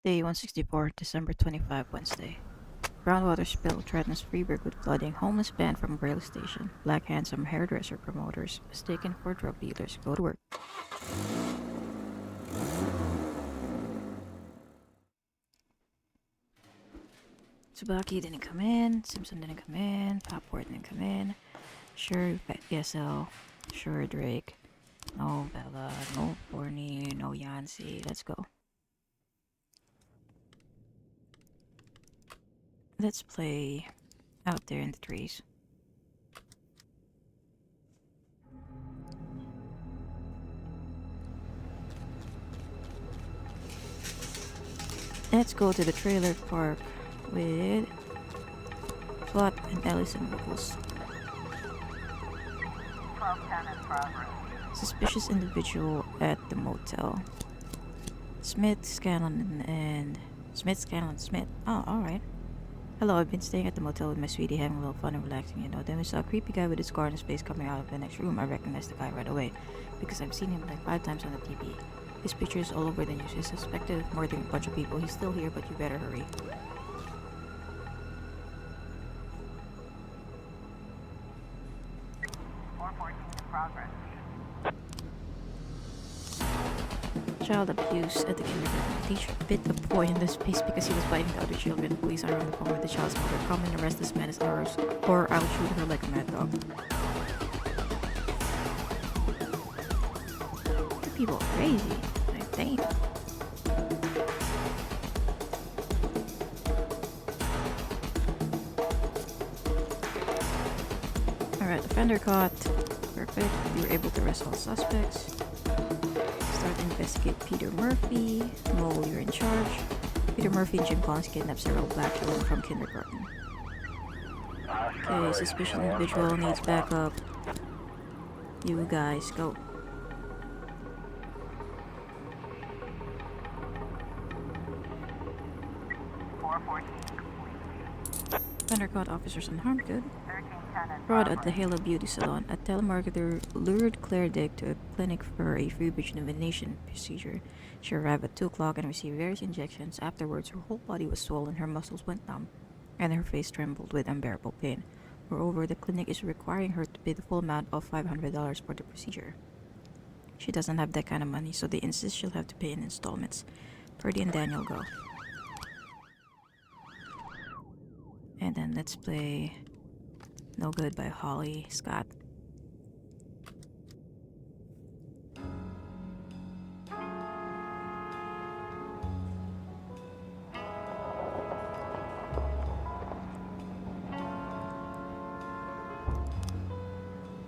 Day 164, December 25, Wednesday. Groundwater spill threatens Freeburg with flooding. Homeless banned from rail station. Black handsome hairdresser promoters mistaken for drug dealers. Go to work. Tsubaki didn't come in. Simpson didn't come in. Popport didn't come in. Sure, ESL. Sure, Drake. No Bella. No Borny. No Yancy. Let's go. Let's play out there in the trees. Let's go to the trailer park with Plot and Ellison Ruggles. Suspicious individual at the motel. Smith, Scanlon, and Smith, Scanlon, Smith. Oh, alright. Hello, I've been staying at the motel with my sweetie, having a little fun and relaxing, you know. Then we saw a creepy guy with a scar on his face coming out of the next room. I recognized the guy right away because I've seen him like 5 times on the TV. His picture is all over the news. He's suspected of murdering a bunch of people. He's still here, but you better hurry. Child abuse at the kindergarten. The teacher bit a boy in the face because he was biting the other children. Police are on the phone with the child's mother. Come and arrest this man as ours, or I'll shoot her like a mad dog. You people are crazy. I think. Alright, offender caught. Perfect. You were able to arrest all suspects. Start to investigate Peter Murphy. Mole, you're in charge. Peter Murphy and Jim Collins kidnapped several black children from kindergarten. Okay, suspicious individual needs backup. You guys, go. Thundercaught officers unharmed, good. Fraud at the Halo Beauty Salon. A telemarketer lured Claire Dick to a clinic for a free rejuvenation procedure. She arrived at 2 o'clock and received various injections. Afterwards, her whole body was swollen, her muscles went numb, and her face trembled with unbearable pain. Moreover, the clinic is requiring her to pay the full amount of $500 for the procedure. She doesn't have that kind of money, so they insist she'll have to pay in installments. Purdy and Daniel go. And then let's play No Good by Holly Scott.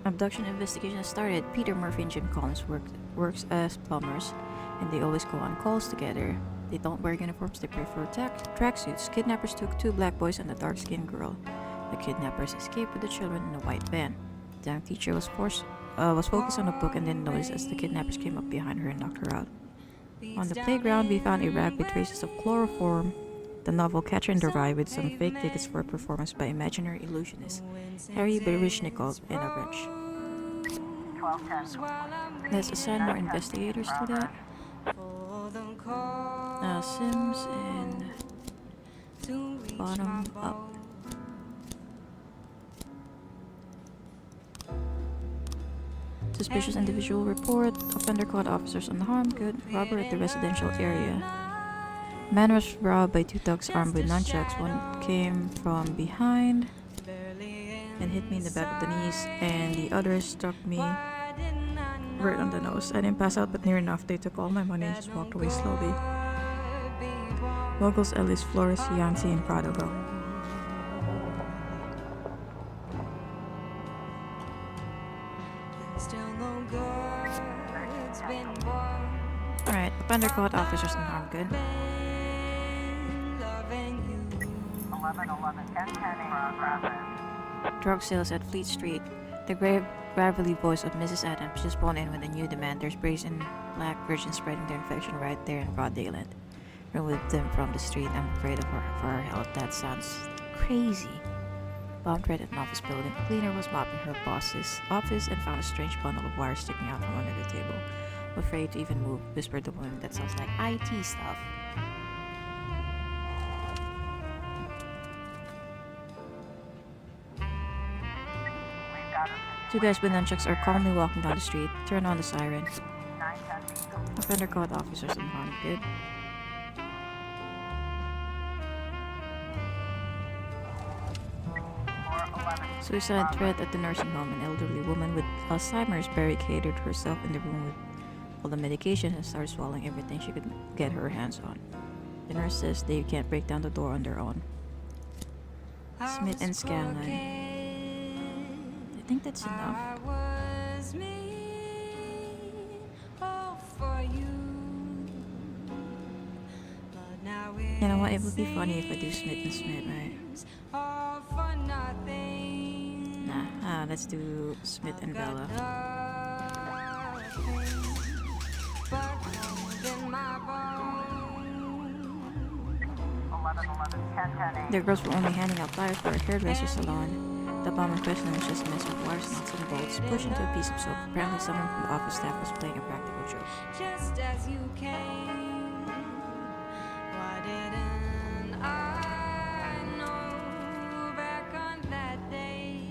Abduction investigation has started. Peter Murphy and Jim Collins works as plumbers, and they always go on calls together. They don't wear uniforms, they prefer tracksuits. Kidnappers took 2 black boys and a dark-skinned girl. The kidnappers escaped with the children in a white van. The young teacher was focused on a book and didn't notice as the kidnappers came up behind her and knocked her out. On the playground, we found a rag with traces of chloroform. The novel Catcher in the Rye with some fake tickets for a performance by imaginary illusionist Harry Baryshnikov and a wrench. Let's assign more investigators to that. Sims and bottom up. Suspicious individual report. Offender caught, officers unharmed. Good. Robber at the residential area. Man was robbed by 2 thugs armed with nunchucks. One came from behind and hit me in the back of the knees, and the other struck me right on the nose. I didn't pass out, but near enough. They took all my money and just walked away slowly. Locals Ellis, Flores, Yancy, and Prado go. Alright, offender caught, officers unharmed, good. 11-10 Drug sales at Fleet Street. The gravelly voice of Mrs. Adams just phoned in with a new demand. There's brazen black virgins spreading their infection right there in broad daylight. Remove them from the street. I'm afraid of her for her health. That sounds crazy. Bomb threat at an office building. A cleaner was mopping her boss's office and found a strange bundle of wires sticking out from under the table. Afraid to even move, whispered the woman. That sounds like IT stuff. Two guys with nunchucks are calmly walking down the street. Turn on the siren. Offender caught, officers unharmed. Good. Suicide threat at the nursing home. An elderly woman with Alzheimer's barricaded herself in the room with all the medication and started swallowing everything she could get her hands on. The nurse says they can't break down the door on their own. Smith and Scanlon. I think that's enough. You know what? It would be funny if I do Smith and Smith, right? Nah, let's do Smith and Bella. Their girls were only handing out flyers for a hairdresser salon. The bomb in question was just a mess of wires, nuts, and bolts pushed into a piece of soap. Apparently, someone from the office staff was playing a practical joke. Just as you came, why didn't I know back on that day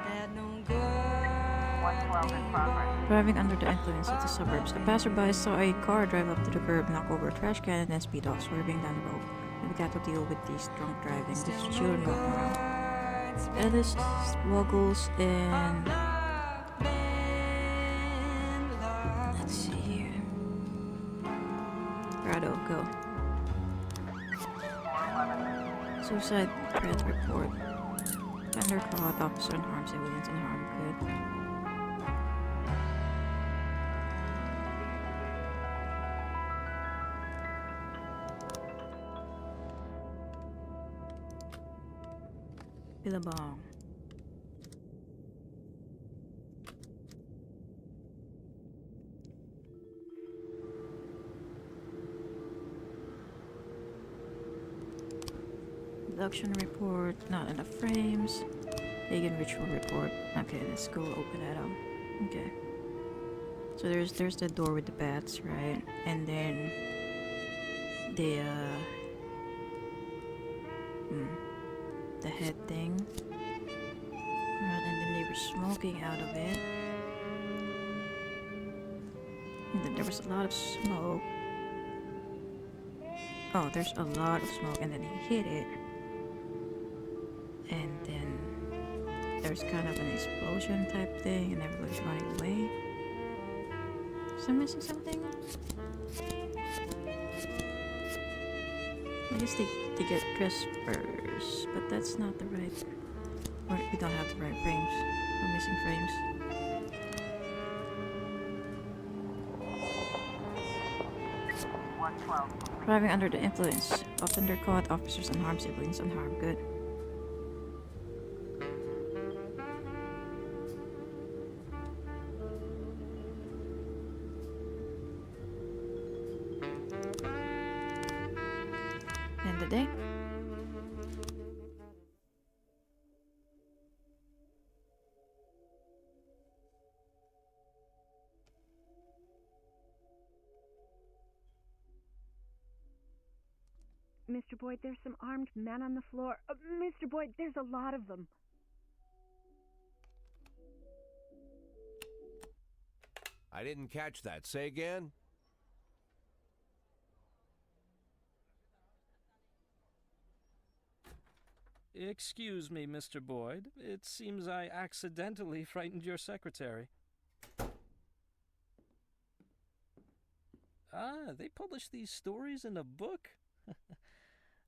that no good. Driving under the influence of the suburbs, a passerby saw a car drive up to the curb, knock over a trash can, and then speed off, swerving down the road. We got to deal with these drunk driving. These children walking around. Ellis, Woggles, and let's see here. Grado, go. Suicide threat report. Offender caught, officer unharmed, civilians unharmed. Good. Billabong. Abduction report, not enough frames. Pagan ritual report. Okay, let's go open that up. Okay. So there's the door with the bats, right? And then the head thing. Right, and then they were smoking out of it. And then there was a lot of smoke. Oh, there's a lot of smoke, and then he hit it. And then there's kind of an explosion type thing, and everybody's running away. Is I missing something? I guess they get dressed first, but that's not the right. Or we don't have the right frames. We're missing frames. Driving under the influence. Offender caught, officers unharmed, civilians unharmed. Good. End the day. Mr. Boyd, there's some armed men on the floor. Mr. Boyd, there's a lot of them. I didn't catch that. Say again? Excuse me, Mr. Boyd. It seems I accidentally frightened your secretary. Ah, they publish these stories in a book?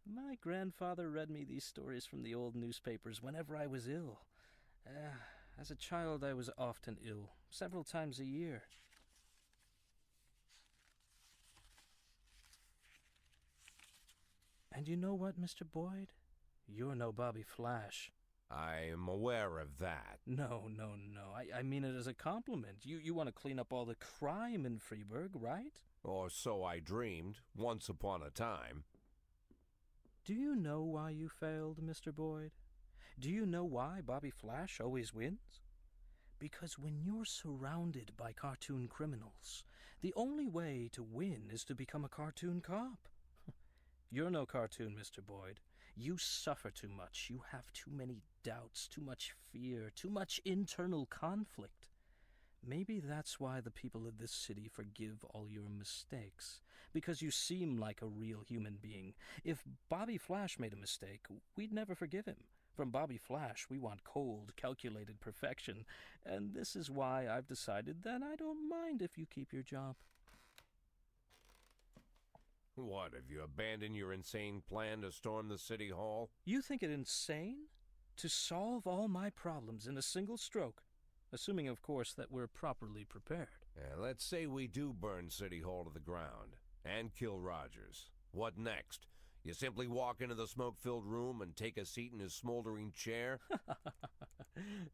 My grandfather read me these stories from the old newspapers whenever I was ill. As a child, I was often ill, several times a year. And you know what, Mr. Boyd? You're no Bobby Flash. I am aware of that. No. I mean it as a compliment. You want to clean up all the crime in Freeburg, right? Or so I dreamed, once upon a time. Do you know why you failed, Mr. Boyd? Do you know why Bobby Flash always wins? Because when you're surrounded by cartoon criminals, the only way to win is to become a cartoon cop. You're no cartoon, Mr. Boyd. You suffer too much. You have too many doubts, too much fear, too much internal conflict. Maybe that's why the people of this city forgive all your mistakes, because you seem like a real human being. If Bobby Flash made a mistake, we'd never forgive him. From Bobby Flash, we want cold, calculated perfection, and this is why I've decided that I don't mind if you keep your job. What, have you abandoned your insane plan to storm the city hall? You think it insane? To solve all my problems in a single stroke, assuming, of course, that we're properly prepared. Let's say we do burn City Hall to the ground and kill Rogers. What next? You simply walk into the smoke-filled room and take a seat in his smoldering chair?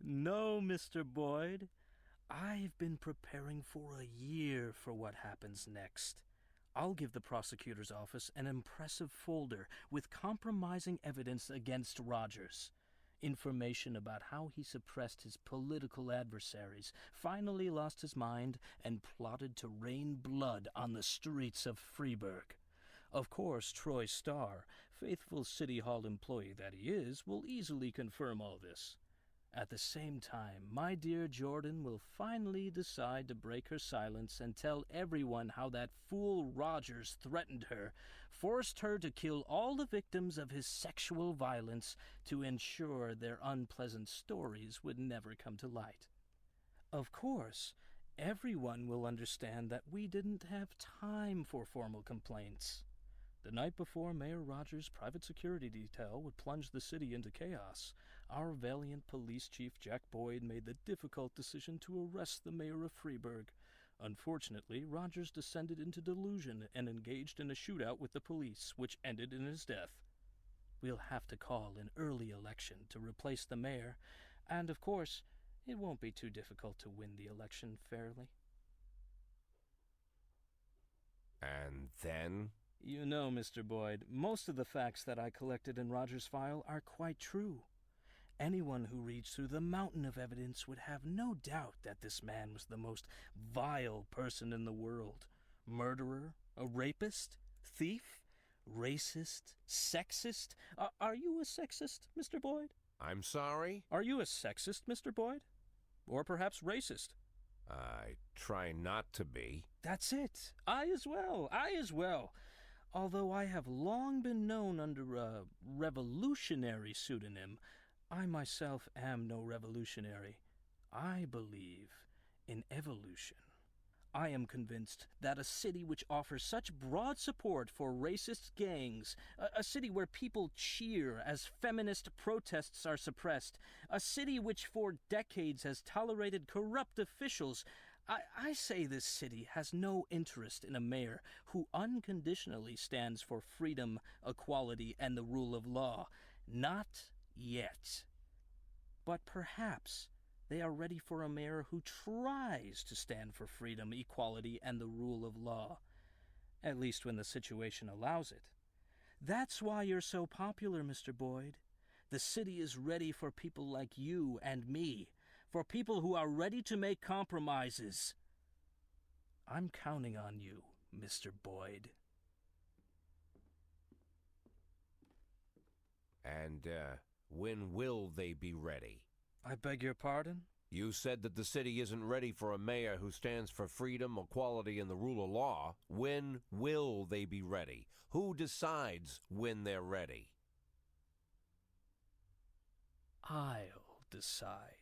No, Mr. Boyd. I've been preparing for a year for what happens next. I'll give the prosecutor's office an impressive folder with compromising evidence against Rogers. Information about how he suppressed his political adversaries, finally lost his mind, and plotted to rain blood on the streets of Freeburg. Of course, Troy Starr, faithful City Hall employee that he is, will easily confirm all this. At the same time, my dear Jordan will finally decide to break her silence and tell everyone how that fool Rogers threatened her, forced her to kill all the victims of his sexual violence to ensure their unpleasant stories would never come to light. Of course, everyone will understand that we didn't have time for formal complaints. The night before Mayor Rogers' private security detail would plunge the city into chaos, our valiant police chief Jack Boyd made the difficult decision to arrest the mayor of Freeburg. Unfortunately, Rogers descended into delusion and engaged in a shootout with the police, which ended in his death. We'll have to call an early election to replace the mayor, and of course, it won't be too difficult to win the election fairly. And then? You know, Mr. Boyd, most of the facts that I collected in Rogers' file are quite true. Anyone who reads through the mountain of evidence would have no doubt that this man was the most vile person in the world. Murderer, a rapist, thief, racist, sexist. Are you a sexist, Mr. Boyd? I'm sorry? Are you a sexist, Mr. Boyd? Or perhaps racist? I try not to be. That's it. I as well. Although I have long been known under a revolutionary pseudonym, I myself am no revolutionary. I believe in evolution. I am convinced that a city which offers such broad support for racist gangs, a city where people cheer as feminist protests are suppressed, a city which for decades has tolerated corrupt officials, I say this city has no interest in a mayor who unconditionally stands for freedom, equality, and the rule of law. Not yet. But perhaps they are ready for a mayor who tries to stand for freedom, equality, and the rule of law. At least when the situation allows it. That's why you're so popular, Mr. Boyd. The city is ready for people like you and me, for people who are ready to make compromises. I'm counting on you, Mr. Boyd. And, when will they be ready? I beg your pardon? You said that the city isn't ready for a mayor who stands for freedom, equality, and the rule of law. When will they be ready? Who decides when they're ready? I'll decide.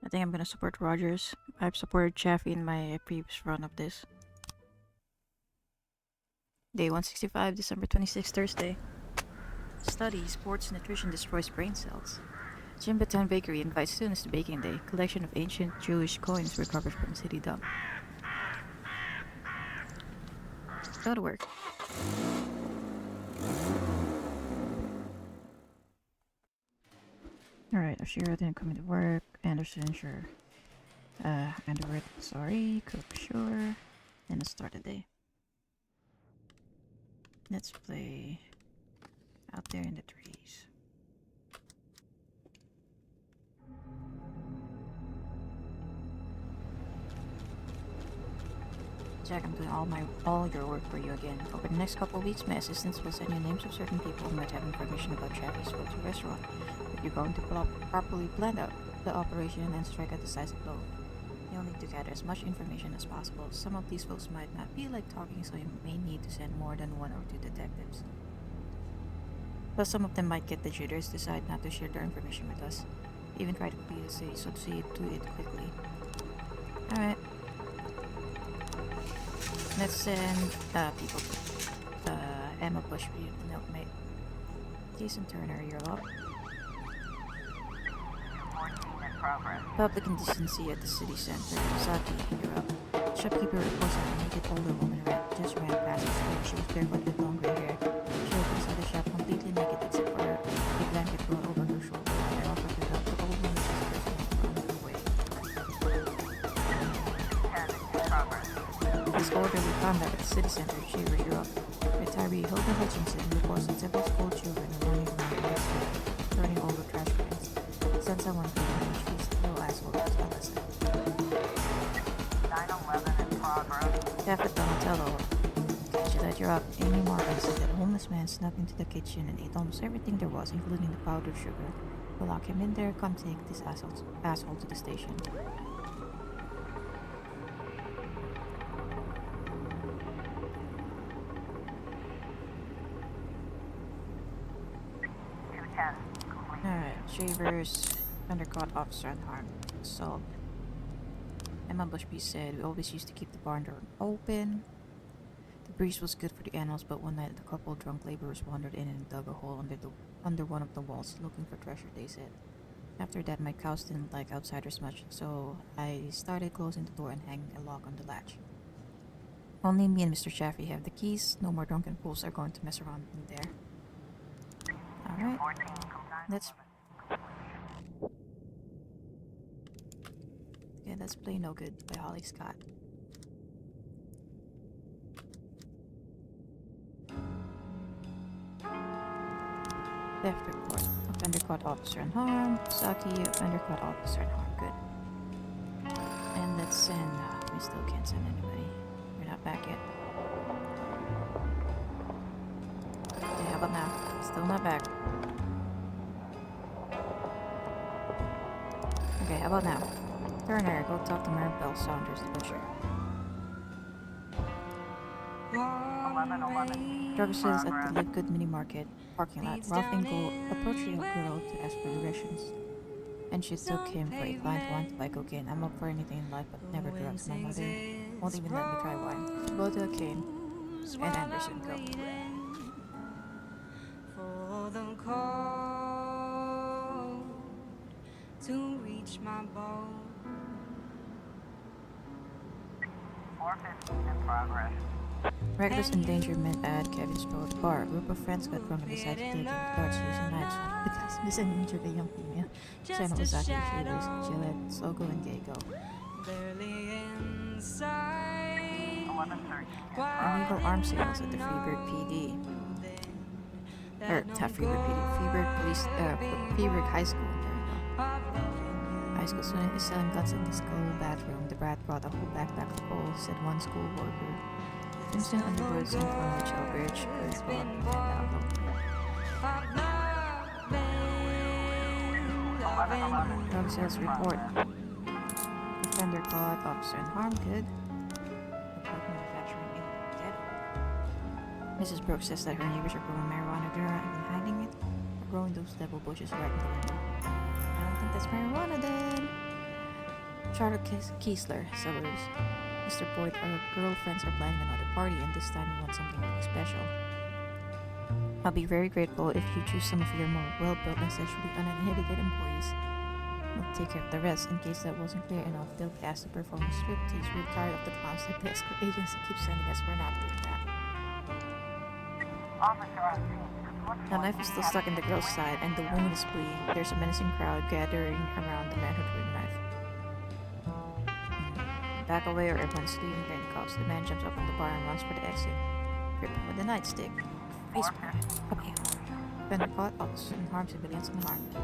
I think I'm gonna support Rogers. I've supported Chaffee in my previous run of this. Day 165, December 26, Thursday. Study, sports nutrition destroys brain cells. Jim Batan Bakery invites students to Baking Day. Collection of ancient Jewish coins recovered from city dump. Go to work. Alright, Ashira didn't come into work. Anderson, sure. Underwood, sorry. Cook, sure. And let's start the day. Let's play Out There in the Trees. Jack, I'm doing all your work for you again. Over the next couple of weeks, my assistants will send you names of certain people who might have information about Chaffee's Go-To restaurant. But you're going to properly plan out the operation and strike a decisive blow. You'll need to gather as much information as possible. Some of these folks might not be like talking, so you may need to send more than 1 or 2 detectives. Plus, some of them might get the jitters, decide not to share their information with us. Even try to be a city, so see to it quickly. Alright. Let's send people to Emma Bushby, the milkmaid. Jason Turner, you're up. Public indecency at the city center. Saki, you're up. Shopkeeper reports that a naked older woman just ran past the store. She was barefoot with long gray hair. She was inside the shop completely naked except for a blanket thrown over her shoulder. I offered to help the old woman just personally on her way. This orderly combat at the city center, Shaver, you're up. Retiree Hilda Hutchinson reports that several school children are running around the street, turning over trash cans. Send someone to the she's no asshole as Allison. 911 in progress. Staff at Donatello. Catch that you're up. Amy Morgan said that a homeless man snuck into the kitchen and ate almost everything there was, including the powdered sugar. We'll lock him in there. Come take this asshole to the station. Alright, Shavers, undercaught officer unharmed. So, Emma Bushby said, we always used to keep the barn door open. The breeze was good for the animals, but one night a couple drunk laborers wandered in and dug a hole under one of the walls, looking for treasure, they said. After that, my cows didn't like outsiders much, so I started closing the door and hanging a lock on the latch. Only me and Mr. Chaffee have the keys. No more drunken fools are going to mess around in there. Alright, let's play No Good by Holly Scott. Theft report. Offender caught officer unharmed. Saki, offender caught officer unharmed. Good. And let's send... we still can't send anybody. We're not back yet. Okay, how about now? Still not back. Okay, how about now? Turner, go talk to Maribel Saunders, the butcher. Driver says at the Live Good mini market parking lot, Ralph Engel approached a girl to ask for directions. And she took him for a client who wanted to buy cocaine. I'm up for anything in life, but never drugs. My mother won't even let me try wine. Boda, Kane, and Anderson, go. For the cold to reach my bone. 415 in progress. Reckless endangerment at Kevin's Road Bar. A group of friends got drunk and decided to take in darts using knives because this injured a young female. Sen Ozaki, Shavers, Gillette, Sogo, and Geigo. Barely inside. 1113. Illegal arms sales at the Freeburg PD. Or, not Freeburg PD, Freeburg Police, Freeburg High School. There we go. High school student is selling guns in the school bathroom. The brat brought a whole backpack of coal, said one school worker. Instant Underwoods and from Mitchell Bridge, Earthball, and Outlook. Drug sales report. Offender caught, officer unharmed, good. Drug manufacturing in dead. Mrs. Brooks says that her neighbors are growing marijuana. They're not even hiding it. They're growing those devil bushes right in the window. I don't think that's marijuana then. Charlotte Kiesler, suburbs. Mr. Boyd, our girlfriends are planning another party, and this time we want something really special. I'll be very grateful if you choose some of your more well-built and sexually uninhibited employees. We'll take care of the rest. In case that wasn't clear enough, they'll be asked to perform a striptease. We're tired of the clowns that the escort agency keeps sending us. We're not doing that. The knife is still stuck in the girl's side, and the woman is bleeding. There's a menacing crowd gathering around the man who threw the knife. Back away or everyone's leaving handcuffs. The man jumps up on the bar and runs for the exit. Grip him with the nightstick. Face plant. Up here. Offender caught, officer unharmed, civilians unharmed.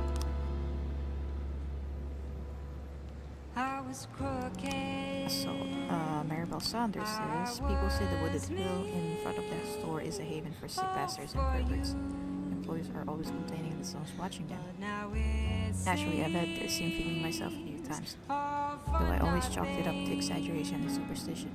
I was crooked. Assault. Maribel Saunders says, people say the wooded hill in front of the store is a haven for sick bastards and perverts. Employees are always complaining that someone's watching them. Actually, I've had the same feeling myself a few times, though I always chalked it up to exaggeration and superstition.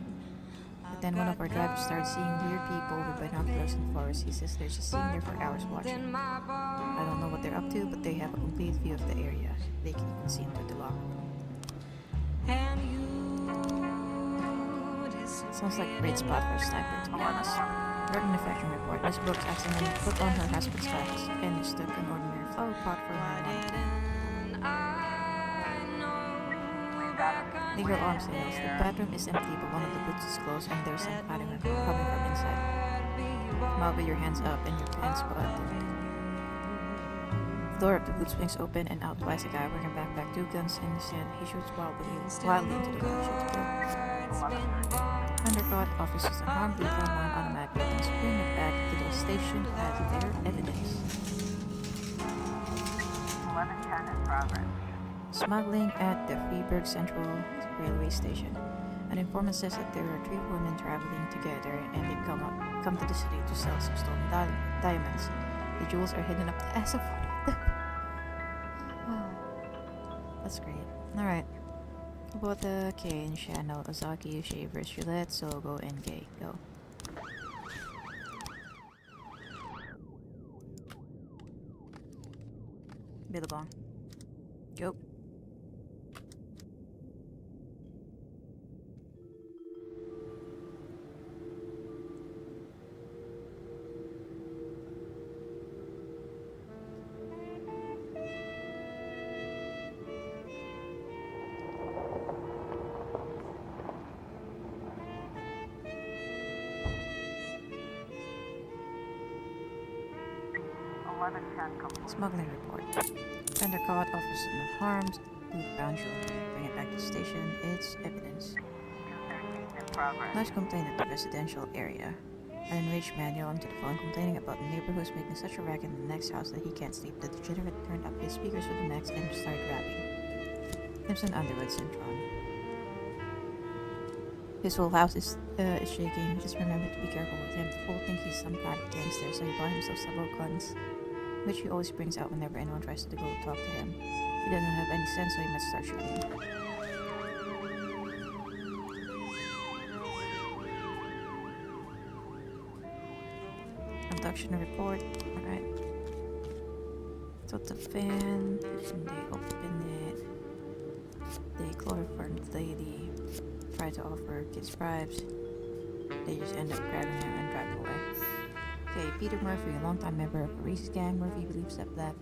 But then one of our drivers started seeing weird people with binoculars in the forest. He says they're just sitting there for hours watching. I don't know what they're up to, but they have a complete view of the area. They can even see into the locker room. Sounds like a great spot for a sniper, to be honest. Drug manufacturing report. Miss Brooks accidentally put on her husband's glasses and mistook an ordinary flower pot for a marijuana. Legal arms sales. The bathroom is empty, but one of the boots is closed and there's some pattern coming from inside. Come out with your hands up and your pants buttoned. The door of the boot swings open and out flies a guy wearing a backpack, 2 guns in his hand. He shoots wildly into the gun, shoots Bill. Undercaught officers unharmed, leave them on automatic weapons, bring it back to the station as their evidence. 1110 in progress. Smuggling at the Freeburg Central Railway Station. An informant says that there are 3 women traveling together and they've come to the city to sell some stolen diamonds. The jewels are hidden up the ass of one of them. That's great. Alright. Kubota, Kane, Shano, Ozaki, Shavers, Gillette, Sogo, and Gay. Go. Billabong. Go. Smuggling report. Undercaught, officers unharmed, bound jewelry. Bring it back to the station. It's evidence. 213 in progress. Nice complaint at the residential area. An enraged man yelled into the phone complaining about the neighbor who's making such a racket in the next house that he can't sleep. The degenerate turned up his speakers to the max and started rapping. Simpson Underwood, Centron. His whole house is shaking. Just remember to be careful with him. The fool thinks he's some kind of gangster, so he bought himself several guns, which he always brings out whenever anyone tries to go talk to him. He doesn't have any sense, so he must start shooting. Abduction report. Alright. So the fan, and they open it. They chloroform the lady, try to offer kids bribes. They just end up grabbing him and drive away. Okay, Peter Murphy, a longtime member of the Reese's gang. Murphy believes that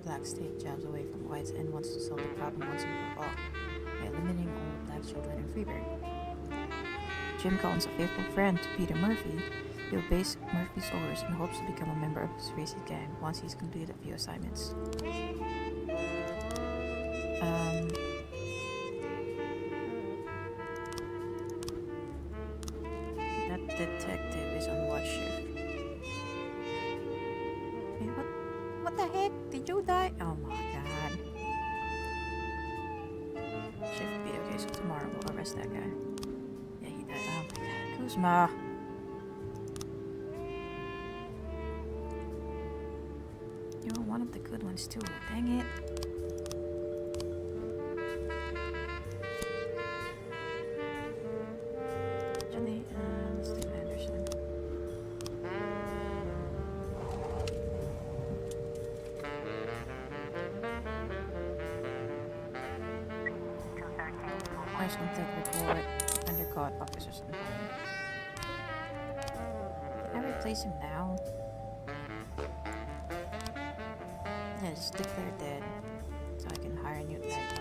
blacks take jobs away from whites and wants to solve the problem once and for all by eliminating all black children in Freeburg. Jim Collins, a faithful friend to Peter Murphy, he obeys Murphy's orders and hopes to become a member of his Reese's gang once he's completed a few assignments. That detective is on watch shift. Wait, what the heck? Did you die? Oh my god. Shift B. Okay, so tomorrow we'll arrest that guy. Yeah, he died. Oh my god. Kuzma. You're one of the good ones too. Dang it. Johnny and Steve Anderson. Nice contact report. Undercaught officers in home. Can I replace him now? Yeah, just declare dead so I can hire a new guy.